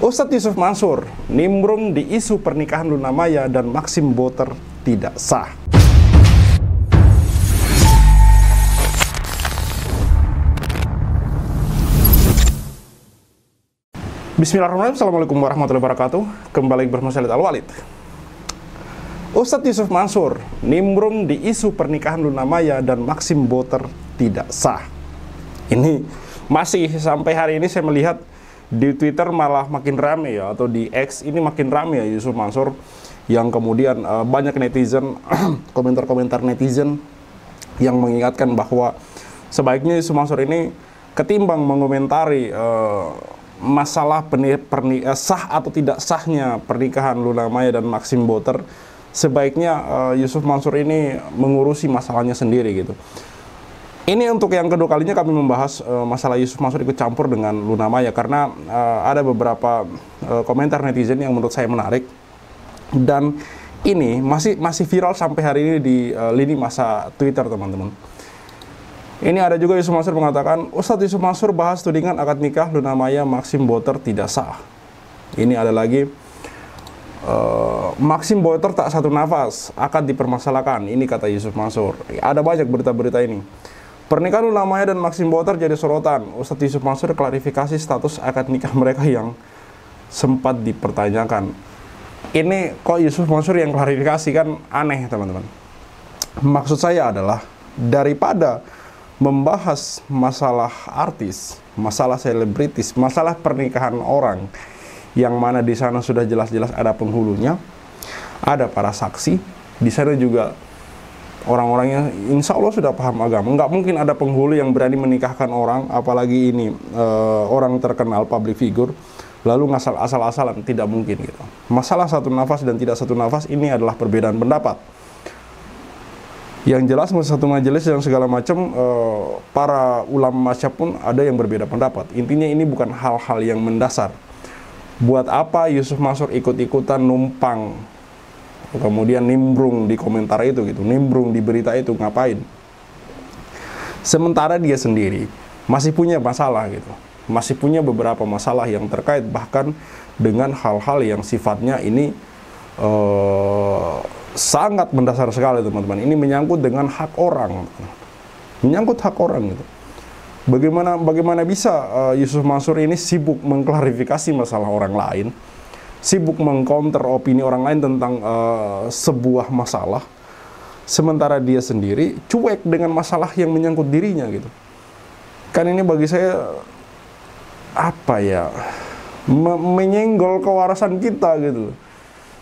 Ustadz Yusuf Mansur nimbrung di isu pernikahan Luna Maya dan Maxim Botер tidak sah. Bismillahirrahmanirrahim. Assalamualaikum warahmatullahi wabarakatuh. Kembali bersama saya Al-Walid. Ustadz Yusuf Mansur nimbrung di isu pernikahan Luna Maya dan Maxim Botер tidak sah. Ini masih sampai hari ini saya melihat di Twitter malah makin rame ya, atau di X ini makin rame ya Yusuf Mansur, yang kemudian banyak netizen, komentar-komentar netizen yang mengingatkan bahwa sebaiknya Yusuf Mansur ini ketimbang mengomentari masalah sah atau tidak sahnya pernikahan Luna Maya dan Maxim Botер, sebaiknya Yusuf Mansur ini mengurusi masalahnya sendiri gitu. Ini untuk yang kedua kalinya kami membahas masalah Yusuf Mansur ikut campur dengan Luna Maya, karena ada beberapa komentar netizen yang menurut saya menarik, dan ini masih viral sampai hari ini di lini masa Twitter, teman-teman. Ini ada juga Yusuf Mansur mengatakan, Ustadz Yusuf Mansur bahas tudingan akad nikah Luna Maya Maxim Botер tidak sah. Ini ada lagi, Maxim Botер tak satu nafas, akad dipermasalahkan. Ini kata Yusuf Mansur. Ada banyak berita-berita ini. Pernikahan Luna Maya dan Maxim Botер jadi sorotan. Ustadz Yusuf Mansur klarifikasi status akad nikah mereka yang sempat dipertanyakan. Ini kok Yusuf Mansur yang klarifikasi, kan aneh, teman-teman. Maksud saya adalah, daripada membahas masalah artis, masalah selebritis, masalah pernikahan orang yang mana di sana sudah jelas-jelas ada penghulunya, ada para saksi, di sana juga orang-orangnya insya Allah sudah paham agama. Nggak mungkin ada penghulu yang berani menikahkan orang, apalagi ini orang terkenal, public figure, lalu ngasal asal-asalan. Tidak mungkin gitu. Masalah satu nafas dan tidak satu nafas ini adalah perbedaan pendapat. Yang jelas satu majelis yang segala macam, para ulama masyhab pun ada yang berbeda pendapat. Intinya ini bukan hal-hal yang mendasar. Buat apa Yusuf Mansur ikut-ikutan numpang, kemudian nimbrung di komentar itu gitu, nimbrung di berita itu, ngapain? Sementara dia sendiri masih punya masalah gitu, masih punya beberapa masalah yang terkait bahkan dengan hal-hal yang sifatnya ini sangat mendasar sekali, teman-teman. Ini menyangkut dengan hak orang, menyangkut hak orang gitu. Bagaimana bisa Yusuf Mansur ini sibuk mengklarifikasi masalah orang lain, sibuk mengcounter opini orang lain tentang sebuah masalah, sementara dia sendiri cuek dengan masalah yang menyangkut dirinya gitu. Kan ini bagi saya apa ya, menyenggol kewarasan kita gitu,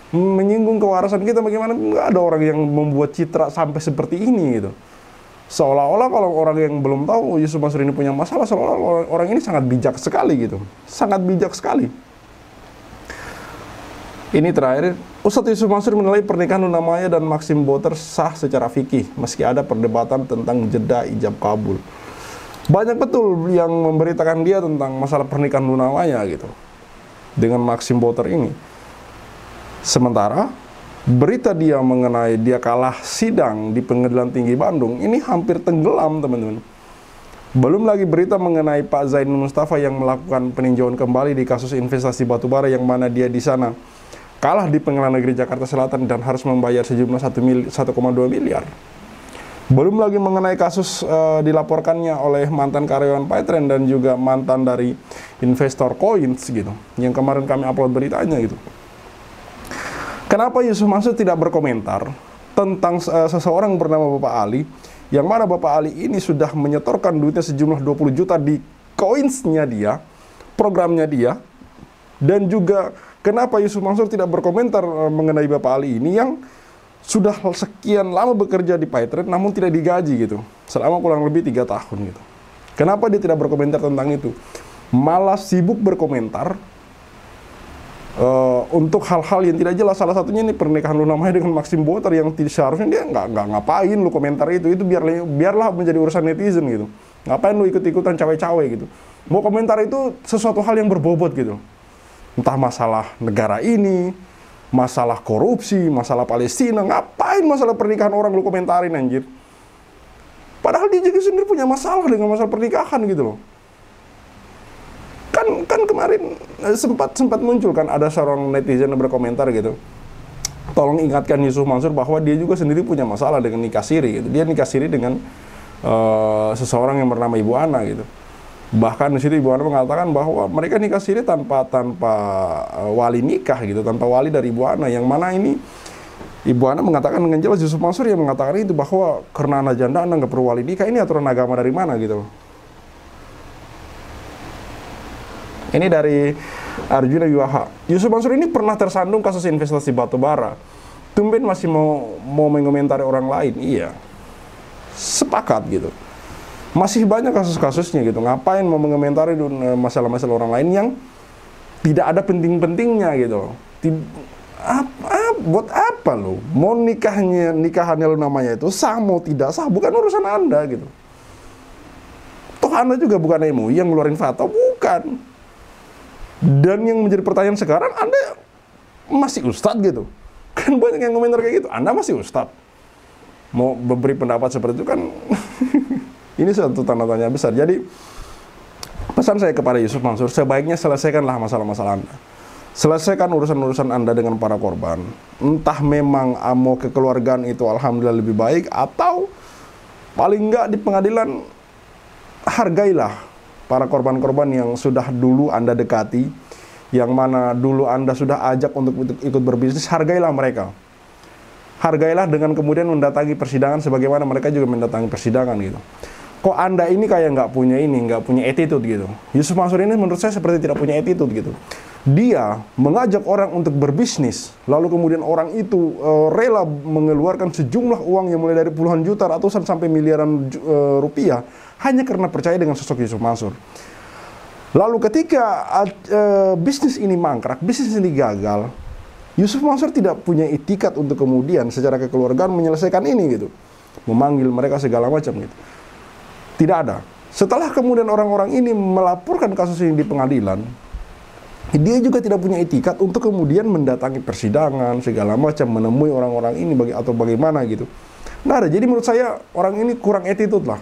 menyinggung kewarasan kita. Bagaimana nggak ada orang yang membuat citra sampai seperti ini gitu, seolah-olah kalau orang yang belum tahu Yusuf Mansur ini punya masalah, seolah-olah orang ini sangat bijak sekali gitu, sangat bijak sekali. Ini terakhir, Ustadz Yusuf Mansur menilai pernikahan Luna Maya dan Maxim Botер sah secara fikih, meski ada perdebatan tentang jeda ijab kabul. Banyak betul yang memberitakan dia tentang masalah pernikahan Luna Maya gitu, dengan Maxim Botер ini. Sementara berita dia mengenai dia kalah sidang di Pengadilan Tinggi Bandung ini hampir tenggelam, teman-teman. Belum lagi berita mengenai Pak Zainul Mustafa yang melakukan peninjauan kembali di kasus investasi batubara, yang mana dia di sana kalah di Pengadilan Negeri Jakarta Selatan dan harus membayar sejumlah 1,2 miliar. Belum lagi mengenai kasus dilaporkannya oleh mantan karyawan Paytrend dan juga mantan dari investor Coins gitu, yang kemarin kami upload beritanya gitu. Kenapa Yusuf Mansur tidak berkomentar tentang seseorang bernama Bapak Ali, yang mana Bapak Ali ini sudah menyetorkan duitnya sejumlah 20 juta di Coins-nya dia, programnya dia, dan juga kenapa Yusuf Mansur tidak berkomentar mengenai Bapak Ali ini yang sudah sekian lama bekerja di Paytrend namun tidak digaji gitu, selama kurang lebih 3 tahun gitu. Kenapa dia tidak berkomentar tentang itu? Malah sibuk berkomentar untuk hal-hal yang tidak jelas. Salah satunya ini pernikahan Luna Maya dengan Maxim Botер, yang seharusnya dia nggak ngapain lu komentar itu biarlah menjadi urusan netizen gitu. Ngapain lu ikut-ikutan cawe-cawe gitu? Mau komentar itu sesuatu hal yang berbobot gitu. Entah masalah negara ini, masalah korupsi, masalah Palestina, ngapain masalah pernikahan orang lu komentarin, anjir? Padahal dia juga sendiri punya masalah dengan masalah pernikahan gitu loh. Kan kemarin sempat muncul kan, ada seorang netizen yang berkomentar gitu, tolong ingatkan Yusuf Mansur bahwa dia juga sendiri punya masalah dengan nikah siri gitu. Dia nikah siri dengan seseorang yang bernama Ibu Ana gitu. Bahkan di situ Ibu Ana mengatakan bahwa mereka nikah siri tanpa wali nikah gitu, tanpa wali dari Ibu Ana, yang mana ini Ibu Ana mengatakan dengan jelas, Yusuf Mansur yang mengatakan itu, bahwa karena anak janda Anda nggak perlu wali nikah. Ini aturan agama dari mana gitu. Ini dari Arjuna Wiwaha. Yusuf Mansur ini pernah tersandung kasus investasi batubara. Tumben masih mau mengomentari orang lain. Iya, sepakat gitu. Masih banyak kasus-kasusnya gitu. Ngapain mau mengomentari masalah-masalah orang lain yang tidak ada penting-pentingnya gitu. Buat apa lo? Mau nikahannya lo namanya itu sah mau tidak sah, bukan urusan Anda gitu. Toh Anda juga bukan MUI yang ngeluarin fatwa, bukan. Dan yang menjadi pertanyaan sekarang, Anda masih ustadz gitu. Kan banyak yang komentar kayak gitu, Anda masih ustadz. Mau memberi pendapat seperti itu kan ini suatu tanda tanya besar. Jadi pesan saya kepada Yusuf Mansur, sebaiknya selesaikanlah masalah-masalah Anda. Selesaikan urusan-urusan Anda dengan para korban. Entah memang mau kekeluargaan itu alhamdulillah lebih baik, atau paling enggak di pengadilan hargailah para korban-korban yang sudah dulu Anda dekati, yang mana dulu Anda sudah ajak untuk ikut berbisnis. Hargailah mereka. Hargailah dengan kemudian mendatangi persidangan sebagaimana mereka juga mendatangi persidangan gitu. Kok Anda ini kayak nggak punya attitude gitu. Yusuf Mansur ini menurut saya seperti tidak punya attitude gitu. Dia mengajak orang untuk berbisnis, lalu kemudian orang itu rela mengeluarkan sejumlah uang yang mulai dari puluhan juta, ratusan sampai miliaran rupiah, hanya karena percaya dengan sosok Yusuf Mansur. Lalu ketika bisnis ini mangkrak, bisnis ini gagal, Yusuf Mansur tidak punya itikat untuk kemudian secara kekeluargaan menyelesaikan ini gitu, memanggil mereka segala macam gitu. Tidak ada. Setelah kemudian orang-orang ini melaporkan kasus ini di pengadilan, dia juga tidak punya itikat untuk kemudian mendatangi persidangan segala macam, menemui orang-orang ini atau bagaimana gitu. Nggak ada. Jadi menurut saya orang ini kurang attitude lah.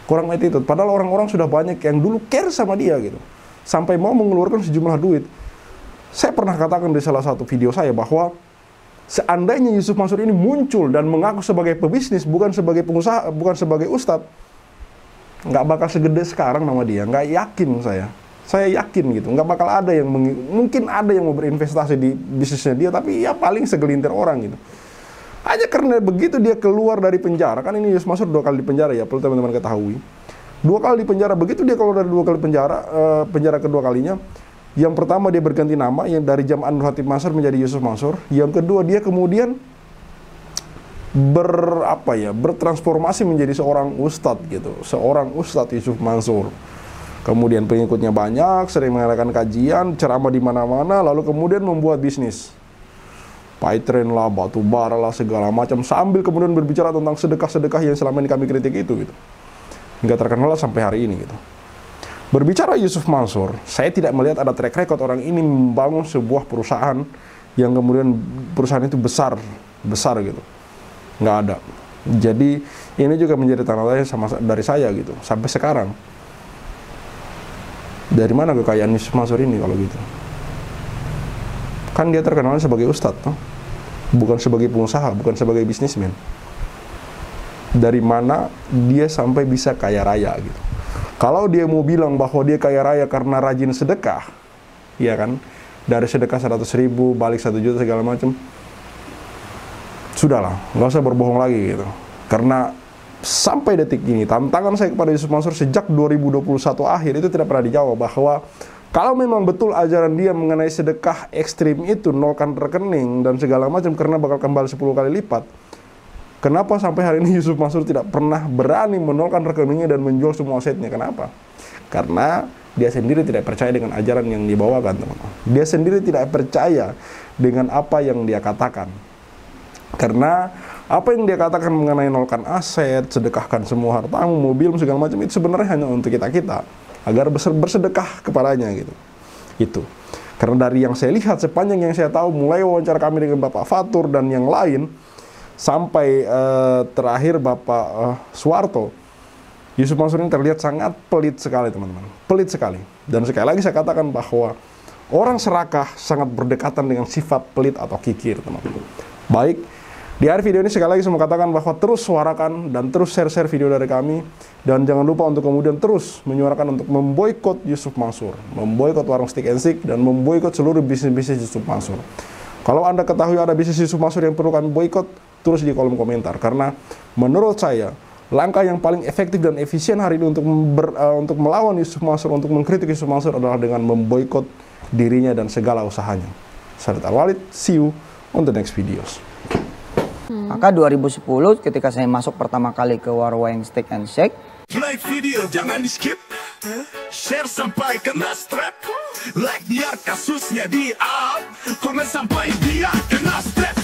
Kurang attitude. Padahal orang-orang sudah banyak yang dulu care sama dia gitu, sampai mau mengeluarkan sejumlah duit. Saya pernah katakan di salah satu video saya bahwa seandainya Yusuf Mansur ini muncul dan mengaku sebagai pebisnis, bukan sebagai pengusaha, bukan sebagai ustadz, nggak bakal segede sekarang nama dia. Nggak yakin saya. Saya yakin gitu, nggak bakal ada yang mungkin ada yang mau berinvestasi di bisnisnya dia, tapi ya paling segelintir orang gitu. Hanya karena begitu dia keluar dari penjara, kan ini Yusuf Mansur 2 kali di penjara ya, perlu teman-teman ketahui. 2 kali di penjara, begitu dia keluar dari 2 kali penjara, penjara kedua kalinya, yang pertama dia berganti nama, yang dari Jam' An-Nur Hatib Mansur menjadi Yusuf Mansur. Yang kedua dia kemudian bertransformasi menjadi seorang ustadz gitu, seorang ustadz Yusuf Mansur. Kemudian pengikutnya banyak, sering mengadakan kajian, ceramah di mana-mana, lalu kemudian membuat bisnis. Pipeline lah, batu bara lah, segala macam, sambil kemudian berbicara tentang sedekah-sedekah yang selama ini kami kritik itu gitu. Hingga terkenal sampai hari ini gitu. Berbicara Yusuf Mansur, saya tidak melihat ada track record orang ini membangun sebuah perusahaan yang kemudian perusahaan itu besar gitu. Nggak ada. Jadi ini juga menjadi tanda tanya dari saya gitu, sampai sekarang. Dari mana kekayaan Yusuf Mansur ini kalau gitu? Kan dia terkenal sebagai ustadz, no? Bukan sebagai pengusaha, bukan sebagai bisnismen. Dari mana dia sampai bisa kaya raya gitu? Kalau dia mau bilang bahwa dia kaya raya karena rajin sedekah, ya kan? Dari sedekah 100.000 balik 1 juta segala macam, sudahlah, nggak usah berbohong lagi gitu. Karena sampai detik ini, tantangan saya kepada Yusuf Mansur sejak 2021 akhir itu tidak pernah dijawab, bahwa kalau memang betul ajaran dia mengenai sedekah ekstrim itu, nolkan rekening dan segala macam karena bakal kembali 10 kali lipat, kenapa sampai hari ini Yusuf Mansur tidak pernah berani menolkan rekeningnya dan menjual semua asetnya? Kenapa? Karena dia sendiri tidak percaya dengan ajaran yang dibawakan, teman-teman. Dia sendiri tidak percaya dengan apa yang dia katakan. Karena apa yang dia katakan mengenai nolkan aset, sedekahkan semua hartamu, mobil, segala macam, itu sebenarnya hanya untuk kita-kita, agar bersedekah kepadanya gitu. Itu. Karena dari yang saya lihat, sepanjang yang saya tahu, mulai wawancara kami dengan Bapak Fatur dan yang lain, sampai terakhir Bapak Suwarto, Yusuf Mansur ini terlihat sangat pelit sekali, teman-teman. Pelit sekali. Dan sekali lagi saya katakan bahwa orang serakah sangat berdekatan dengan sifat pelit atau kikir, teman-teman. Baik, di akhir video ini sekali lagi saya mau katakan bahwa terus suarakan dan terus share-share video dari kami. Dan jangan lupa untuk kemudian terus menyuarakan untuk memboikot Yusuf Mansur, memboikot warung Stick and Stick, dan memboikot seluruh bisnis-bisnis Yusuf Mansur. Kalau Anda ketahui ada bisnis Yusuf Mansur yang perlu kami boikot, tulis di kolom komentar. Karena menurut saya, langkah yang paling efektif dan efisien hari ini untuk melawan Yusuf Mansur, untuk mengkritik Yusuf Mansur adalah dengan memboikot dirinya dan segala usahanya. Saya Rizal Walid, see you on the next videos. Maka 2010 ketika saya masuk pertama kali ke warung Stick and Shake, like video jangan di skip, share sampai kena strap, like biar kasusnya di up, komen sampai dia kena strap.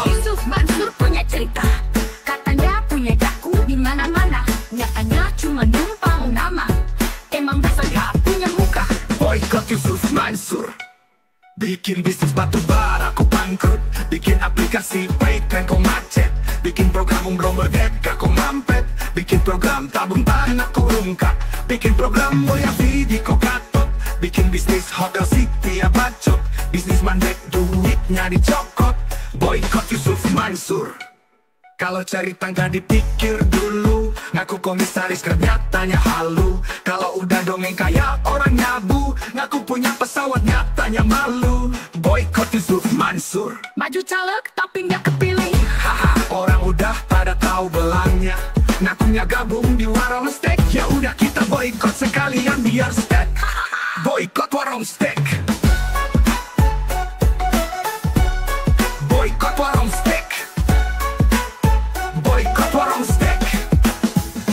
Yusuf Mansur punya cerita, katanya punya daku di mana-mana, nyatanya cuma numpang nama, emang dasar gak punya muka. Boykot Yusuf Mansur, bikin bisnis batu bara kau bangkrut, bikin aplikasi Paytren kau macet, bikin program umroh merdeka kau mampet, bikin program tabung tanah kau rungkat, bikin program boya video kau katot, bikin bisnis hotel city ya bacot, bisnis mandek duitnya dicokot. Boykot Yusuf Mansur. Kalau cari tangga dipikir dulu, ngaku komisaris nyatanya halu. Kalau udah dongeng kayak orang nyabu, ngaku punya pesawat nyatanya malu. Boykot Yusuf Mansur. Maju caleg tapi nggak kepilih. Haha, orang udah pada tahu belangnya, ngakunya gabung di warung steak. Ya udah kita boykot sekalian biar steak. Boykot warung steak. Boykot warung steak. Boykot warung steak.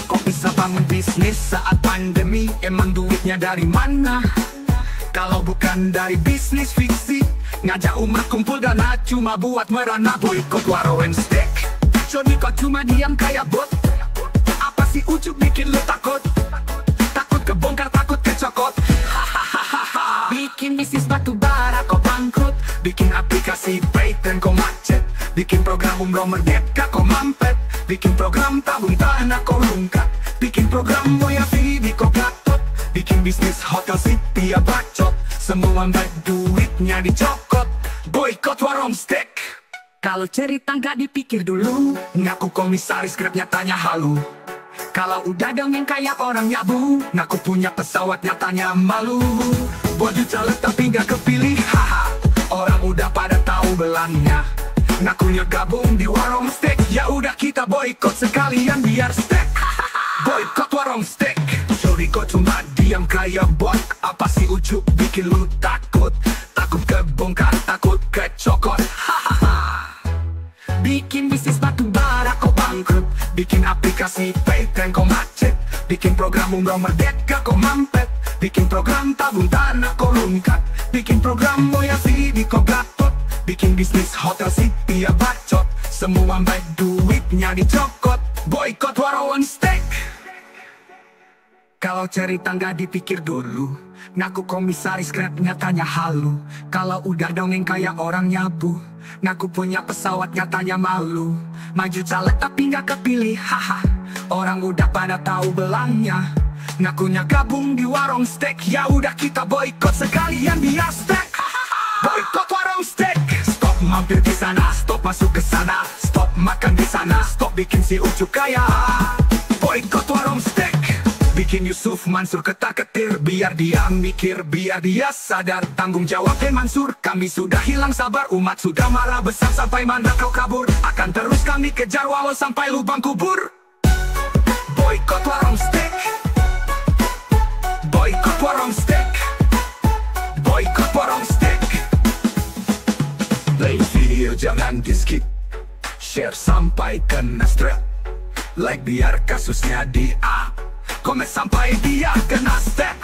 Kok bisa bangun bisnis saat pandemi? Emang duitnya dari mana? Kalau bukan dari bisnis fiksi, ngajak umat kumpul dana cuma buat merana. Boykot warung steak. Johnny kok cuma diam kayak bot? Apa sih ujuk bikin lu takut? Takut kebongkar, takut kecokot. Hahaha. Bikin bisnis batu bara kok bangkrut, Bikin aplikasi Paytren kau macet, bikin program umroh merdeka kau mampet, bikin program tabung tanah kau rungkat, bikin program boya video kau gatot, bikin bisnis hotel city ya bacot, semua baik duitnya dicokot. Boykot warung steak. kalau cerita nggak dipikir dulu. Ngaku komisaris Grab nyatanya halu. Kalau udah dongeng kayak orang nyabu, ngaku punya pesawat nyatanya malu. Baju caleg tapi nggak kepilih, haha. Orang udah pada tahu belangnya, ngakunya gabung di warung steak. Ya udah kita boykot sekalian biar steak. Boykot warung steak. Sorry kok cuma diam kayak bot. Apa sih ujuk bikin lu takut? Takut kebongkar, takut kecokot. Bikin bisnis batu bara kau bangkrut, bikin aplikasi Paytren kau macet, bikin program umroh merdeka kau mampet, bikin program tabung tanah kau rungkat, bikin program boya video kau gatot, bikin bisnis hotel city ya bacot, semua baik duitnya dicokot. Boykot warung steak. Kalau cerita nggak dipikir dulu, ngaku komisaris Grab nyatanya halu. Kalau udah dongeng kayak orang nyabu, ngaku punya pesawat nyatanya malu. Maju caleg tapi nggak kepilih, haha. Orang udah pada tahu belangnya, ngakunya gabung di warung steak. Ya udah kita boykot sekalian biar steak. Boykot warung steak. Stop mampir di sana, stop masuk ke sana, stop makan di sana, stop bikin si ujuk kaya. Boykot warung steak. Bikin Yusuf Mansur ketar-ketir, biar dia mikir, biar dia sadar tanggung jawabnya Mansur. Kami sudah hilang sabar, umat sudah marah besar sampai mana kau kabur. Akan terus kami kejar walau sampai lubang kubur. Boykot warung steak. Boykot warung steak. Boykot warung steak. Play video jangan di skip, share sampai kena strap, like biar kasusnya di up, komen sampai dia kena step.